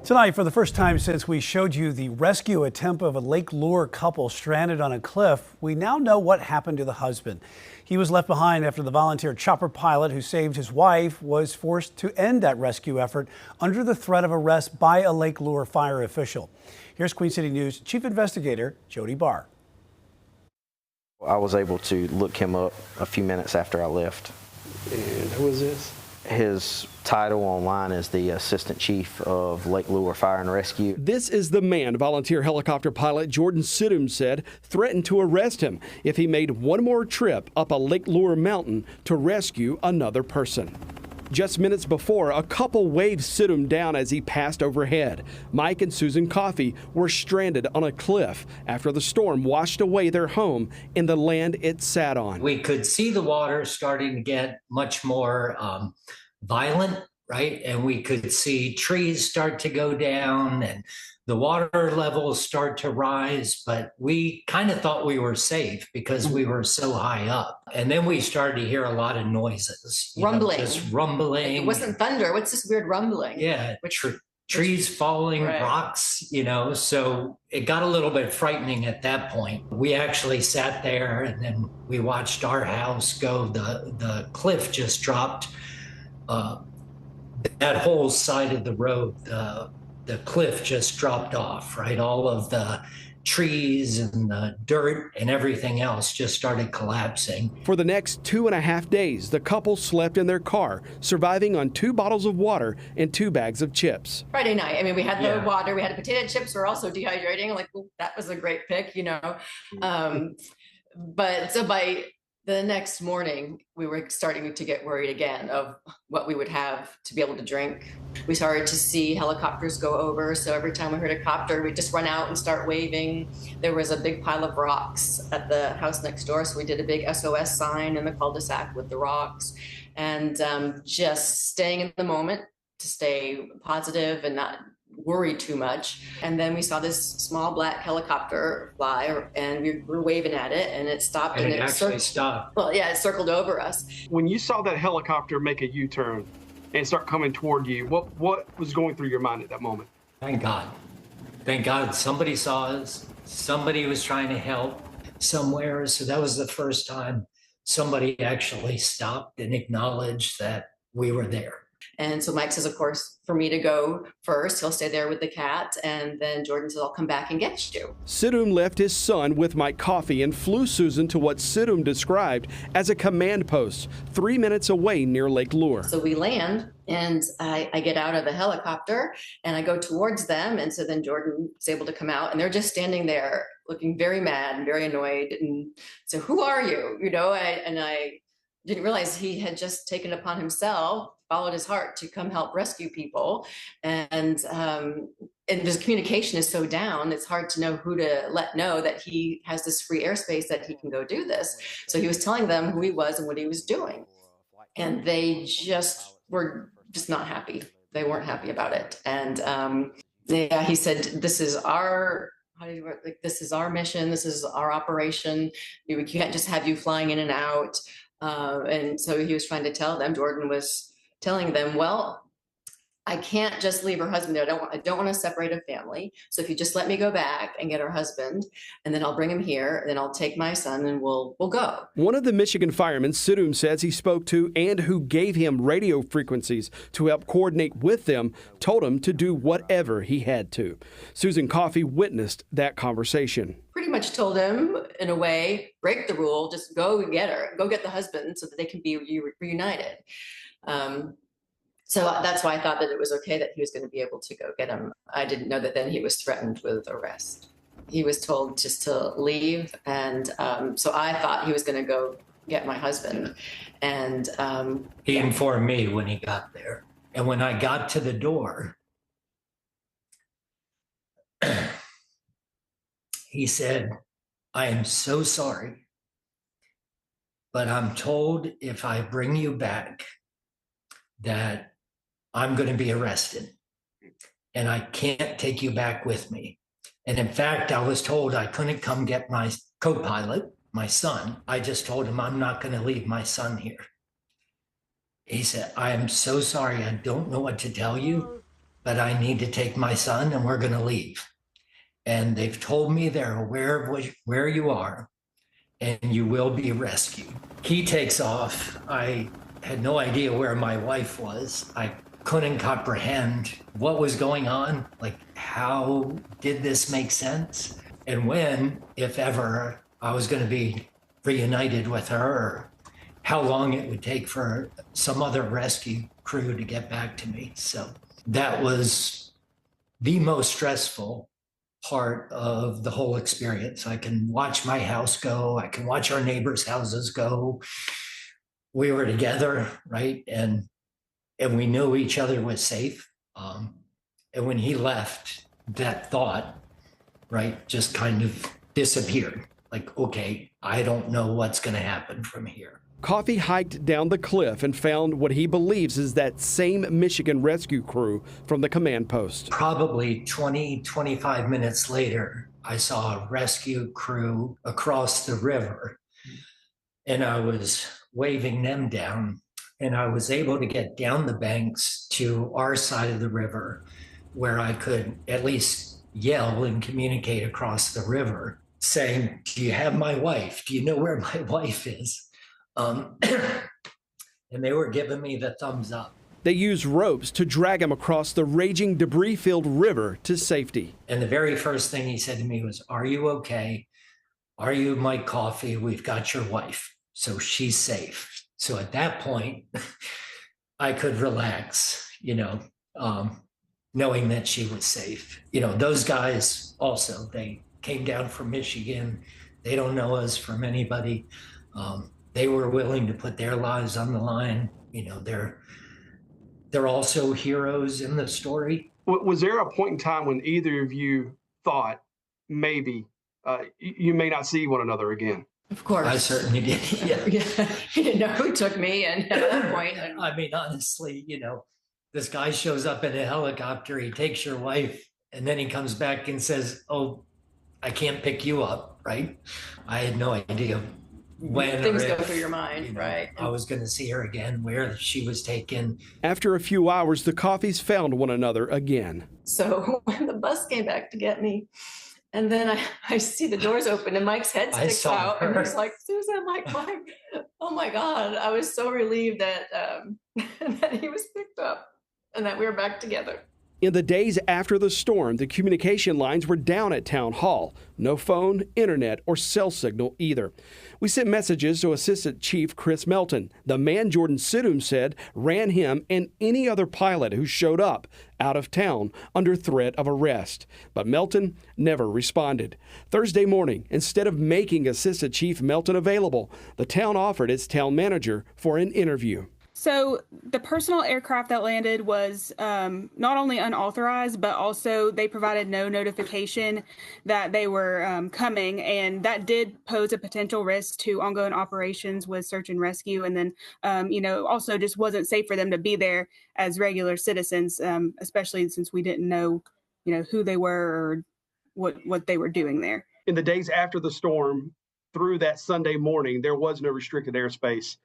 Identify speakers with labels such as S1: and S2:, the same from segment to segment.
S1: Tonight, for the first time since we showed you the rescue attempt of a Lake Lure couple stranded on a cliff, we now know what happened to the husband. He was left behind after the volunteer chopper pilot who saved his wife was forced to end that rescue effort under the threat of arrest by a Lake Lure fire official. Here's Queen City News Chief Investigator Jody Barr.
S2: I was able to look him up a few minutes after I left.
S3: And who is this?
S2: His title online is the Assistant Chief of Lake Lure Fire and Rescue.
S3: This is the man volunteer helicopter pilot Jordan Sidum said threatened to arrest him if he made one more trip up a Lake Lure mountain to rescue another person. Just minutes before, a couple waved Sidum down as he passed overhead. Mike and Susan Coffey were stranded on a cliff after the storm washed away their home and the land it sat on.
S4: We could see the water starting to get much more violent, right? And we could see trees start to go down and the water levels start to rise, but we kind of thought we were safe because we were so high up. And then we started to hear a lot of noises.
S5: Rumbling.
S4: Just rumbling.
S5: It wasn't thunder. What's this weird rumbling?
S4: Yeah, trees falling,
S5: right.
S4: Rocks, so it got a little bit frightening at that point. We actually sat there and then we watched our house go. The cliff just dropped. That whole side of the road, the cliff just dropped off, right? All of the trees and the dirt and everything else just started collapsing.
S3: For the next 2.5 days, the couple slept in their car, surviving on 2 bottles of water and 2 bags of chips.
S5: Friday night, we had the water, we had potato chips, we're also dehydrating. That was a great pick, But so by the next morning, we were starting to get worried again of what we would have to be able to drink. We started to see helicopters go over. So every time we heard a copter, we'd just run out and start waving. There was a big pile of rocks at the house next door. So we did a big SOS sign in the cul-de-sac with the rocks and just staying in the moment to stay positive and not worry too much. And then we saw this small black helicopter fly and we were waving at it and it stopped.
S4: And it actually stopped.
S5: Well, yeah, it circled over us.
S6: When you saw that helicopter make a U-turn and start coming toward you, what was going through your mind at that moment?
S4: Thank God. Thank God somebody saw us. Somebody was trying to help somewhere. So that was the first time somebody actually stopped and acknowledged that we were there.
S5: And so Mike says, of course, for me to go first, he'll stay there with the cat. And then Jordan says, I'll come back and get you.
S3: Sidum left his son with Mike Coffey and flew Susan to what Sidum described as a command post 3 minutes away near Lake Lure.
S5: So we land and I get out of the helicopter and I go towards them. And so then Jordan is able to come out and they're just standing there looking very mad and very annoyed. And so who are you? I didn't realize he had just taken upon himself, followed his heart to come help rescue people. And his communication is so down, it's hard to know who to let know that he has this free airspace that he can go do this. So he was telling them who he was and what he was doing. And they just were just not happy. They weren't happy about it. And he said, this is our this is our mission. This is our operation. We can't just have you flying in and out. And so he was trying to tell them, Jordan was telling them, well, I can't just leave her husband there. I don't want to separate a family. So if you just let me go back and get her husband, and then I'll bring him here, and then I'll take my son and we'll go.
S3: One of the Michigan firemen Sidum says he spoke to and who gave him radio frequencies to help coordinate with them told him to do whatever he had to. Susan Coffey witnessed that conversation.
S5: Pretty much told him, in a way, break the rule, just go get her, go get the husband so that they can be reunited. So that's why I thought that it was okay that he was going to be able to go get him. I didn't know that then he was threatened with arrest. He was told just to leave. And so I thought he was going to go get my husband. And
S4: he informed me when he got there. And when I got to the door, he said, I am so sorry, but I'm told if I bring you back that I'm going to be arrested and I can't take you back with me. And in fact, I was told I couldn't come get my co-pilot, my son. I just told him I'm not going to leave my son here. He said, I am so sorry. I don't know what to tell you, but I need to take my son and we're going to leave. And they've told me they're aware of where you are and you will be rescued. He takes off. I had no idea where my wife was. I couldn't comprehend what was going on. Like, how did this make sense? And when, if ever, I was going to be reunited with her, or how long it would take for some other rescue crew to get back to me. So that was the most stressful part of the whole experience. I can watch my house go. I can watch our neighbors' houses go. We were together, right? And we knew each other was safe. And when he left, that thought, right, just kind of disappeared. Like, okay, I don't know what's going to happen from here.
S3: Coffey hiked down the cliff and found what he believes is that same Michigan rescue crew from the command post.
S4: Probably 25 minutes later, I saw a rescue crew across the river, and I was waving them down, and I was able to get down the banks to our side of the river where I could at least yell and communicate across the river saying, "Do you have my wife? Do you know where my wife is?" And they were giving me the thumbs up.
S3: They used ropes to drag him across the raging, debris-filled river to safety.
S4: And the very first thing he said to me was, "Are you okay? Are you Mike Coffey? We've got your wife, so she's safe." So at that point, I could relax, knowing that she was safe. Those guys also, they came down from Michigan. They don't know us from anybody. They were willing to put their lives on the line. They're also heroes in the story.
S6: Was there a point in time when either of you thought maybe you may not see one another again?
S5: Of course.
S4: I certainly did. Yeah.
S5: You didn't know who took me, and at that point.
S4: I mean, honestly, this guy shows up in a helicopter, he takes your wife, and then he comes back and says, "Oh, I can't pick you up," right? I had no idea when
S5: things
S4: or
S5: go
S4: if,
S5: through your mind, right?
S4: I was going to see her again, where she was taken.
S3: After a few hours, the Coffeys found one another again.
S5: So when the bus came back to get me, and then I see the doors open and Mike's head
S4: I
S5: sticks
S4: saw
S5: out,
S4: her.
S5: and he's like, "Susan," I'm like, "Mike, oh my God." I was so relieved that that he was picked up and that we were back together.
S3: In the days after the storm, the communication lines were down at Town Hall. No phone, internet, or cell signal either. We sent messages to Assistant Chief Chris Melton, the man Jordan Sidhom said ran him and any other pilot who showed up out of town under threat of arrest. But Melton never responded. Thursday morning, instead of making Assistant Chief Melton available, the town offered its town manager for an interview.
S7: So the personal aircraft that landed was not only unauthorized, but also they provided no notification that they were coming. And that did pose a potential risk to ongoing operations with search and rescue. And then, also just wasn't safe for them to be there as regular citizens, especially since we didn't know, who they were or what they were doing there.
S6: In the days after the storm, through that Sunday morning, there was no restricted airspace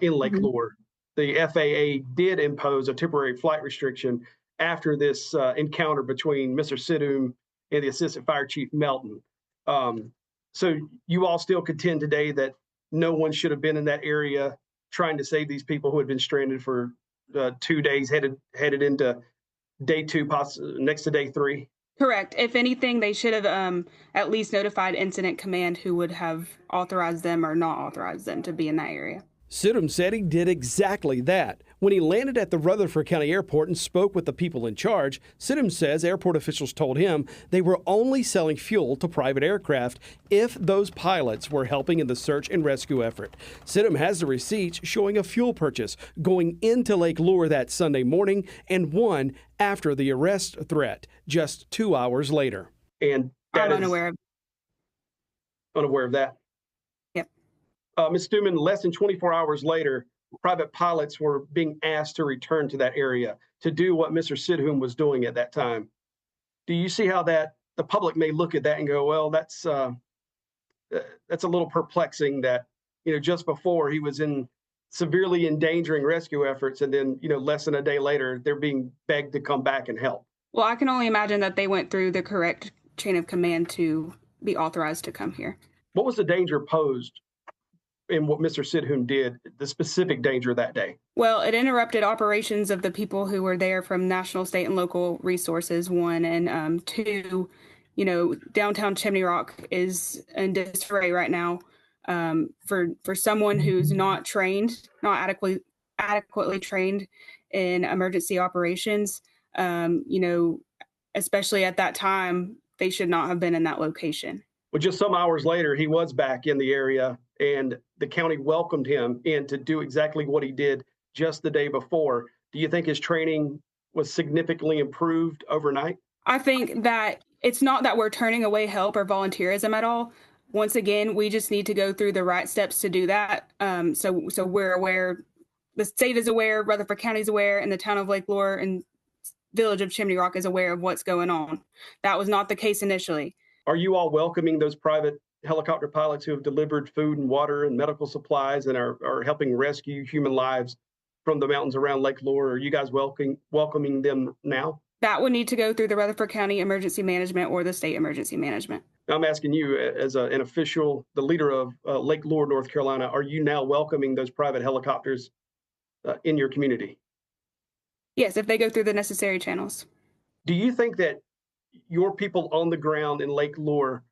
S6: in Lake Lure. The FAA did impose a temporary flight restriction after this encounter between Mr. Sidhom and the Assistant Fire Chief Melton. So you all still contend today that no one should have been in that area trying to save these people who had been stranded for 2 days, headed into day 2, next to day 3?
S7: Correct. If anything, they should have at least notified Incident Command, who would have authorized them or not authorized them to be in that area.
S3: Sidhom said he did exactly that. When he landed at the Rutherford County Airport and spoke with the people in charge, Sidhom says airport officials told him they were only selling fuel to private aircraft if those pilots were helping in the search and rescue effort. Sidhom has the receipts showing a fuel purchase going into Lake Lure that Sunday morning and one after the arrest threat just 2 hours later.
S6: And
S7: I'm unaware
S6: of that.
S7: Yep.
S6: Ms. Stuman, less than 24 hours later, private pilots were being asked to return to that area to do what Mr. Sidhom was doing at that time. Do you see how that the public may look at that and go, well, that's a little perplexing that, just before he was in severely endangering rescue efforts, and then, less than a day later, they're being begged to come back and help.
S7: Well, I can only imagine that they went through the correct chain of command to be authorized to come here.
S6: What was the danger posed in what Mr. Sidhum did, the specific danger that day?
S7: Well, it interrupted operations of the people who were there from national, state, and local resources, one, and two, downtown Chimney Rock is in disarray right now. For someone who's not trained, not adequately trained in emergency operations, especially at that time, they should not have been in that location.
S6: Well, just some hours later, he was back in the area, and the county welcomed him in to do exactly what he did just the day before. Do you think his training was significantly improved overnight?
S7: I think that it's not that we're turning away help or volunteerism at all. Once again, we just need to go through the right steps to do that. So we're aware, the state is aware, Rutherford County is aware, and the town of Lake Lure and village of Chimney Rock is aware of what's going on. That was not the case initially.
S6: Are you all welcoming those private helicopter pilots who have delivered food and water and medical supplies and are helping rescue human lives from the mountains around Lake Lure? Are you guys welcoming them now?
S7: That would need to go through the Rutherford County Emergency Management or the state emergency management.
S6: I'm asking you as an official, the leader of Lake Lure, North Carolina, are you now welcoming those private helicopters in your community?
S7: Yes, if they go through the necessary channels.
S6: Do you think that your people on the ground in Lake Lure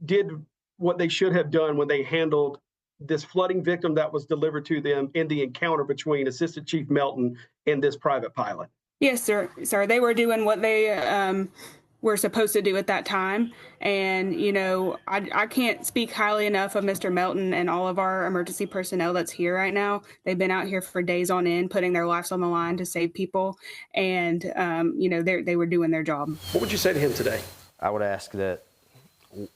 S6: did what they should have done when they handled this flooding victim that was delivered to them in the encounter between Assistant Chief Melton and this private pilot?
S7: Yes, sir. They were doing what they were supposed to do at that time. And, I can't speak highly enough of Mr. Melton and all of our emergency personnel that's here right now. They've been out here for days on end, putting their lives on the line to save people. And, they were doing their job.
S3: What would you say to him today?
S2: I would ask that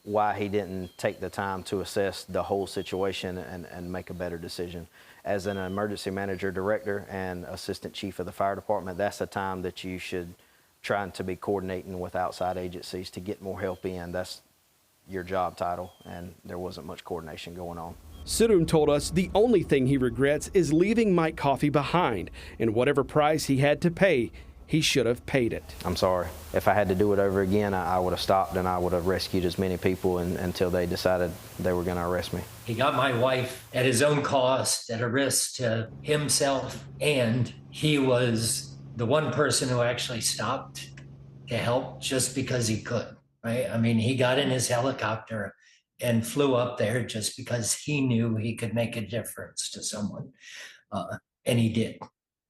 S2: why he didn't take the time to assess the whole situation and make a better decision. As an emergency manager, director, and assistant chief of the fire department, that's the time that you should try to be coordinating with outside agencies to get more help in. That's your job title, and there wasn't much coordination going on.
S3: Sidhum told us the only thing he regrets is leaving Mike Coffey behind, and whatever price he had to pay, he should have paid it.
S2: I'm sorry. If I had to do it over again, I would have stopped and I would have rescued as many people until they decided they were going to arrest me.
S4: He got my wife at his own cost, at a risk to himself, and he was the one person who actually stopped to help just because he could, right? I mean, he got in his helicopter and flew up there just because he knew he could make a difference to someone, and he did.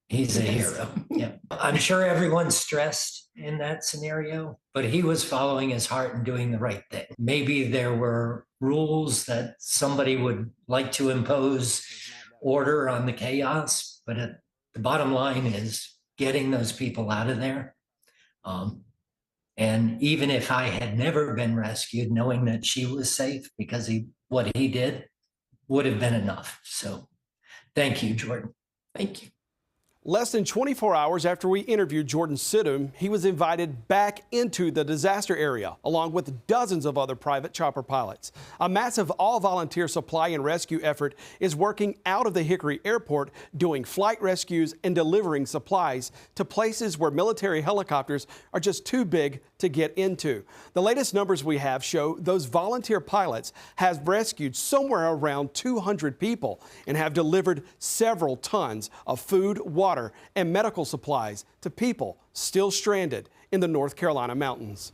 S4: He's a hero. Yeah. I'm sure everyone's stressed in that scenario, but he was following his heart and doing the right thing. Maybe there were rules that somebody would like to impose order on the chaos, but the bottom line is getting those people out of there. And even if I had never been rescued, knowing that she was safe because what he did would have been enough. So thank you, Jordan. Thank you.
S3: Less than 24 hours after we interviewed Jordan Sidhum, he was invited back into the disaster area, along with dozens of other private chopper pilots. A massive all-volunteer supply and rescue effort is working out of the Hickory Airport, doing flight rescues and delivering supplies to places where military helicopters are just too big to get into. The latest numbers we have show those volunteer pilots have rescued somewhere around 200 people and have delivered several tons of food, water, and medical supplies to people still stranded in the North Carolina mountains.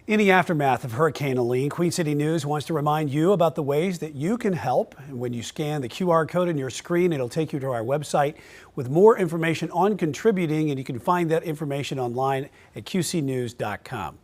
S1: In the aftermath of Hurricane Helene, Queen City News wants to remind you about the ways that you can help. And when you scan the QR code on your screen, it'll take you to our website with more information on contributing, and you can find that information online at qcnews.com.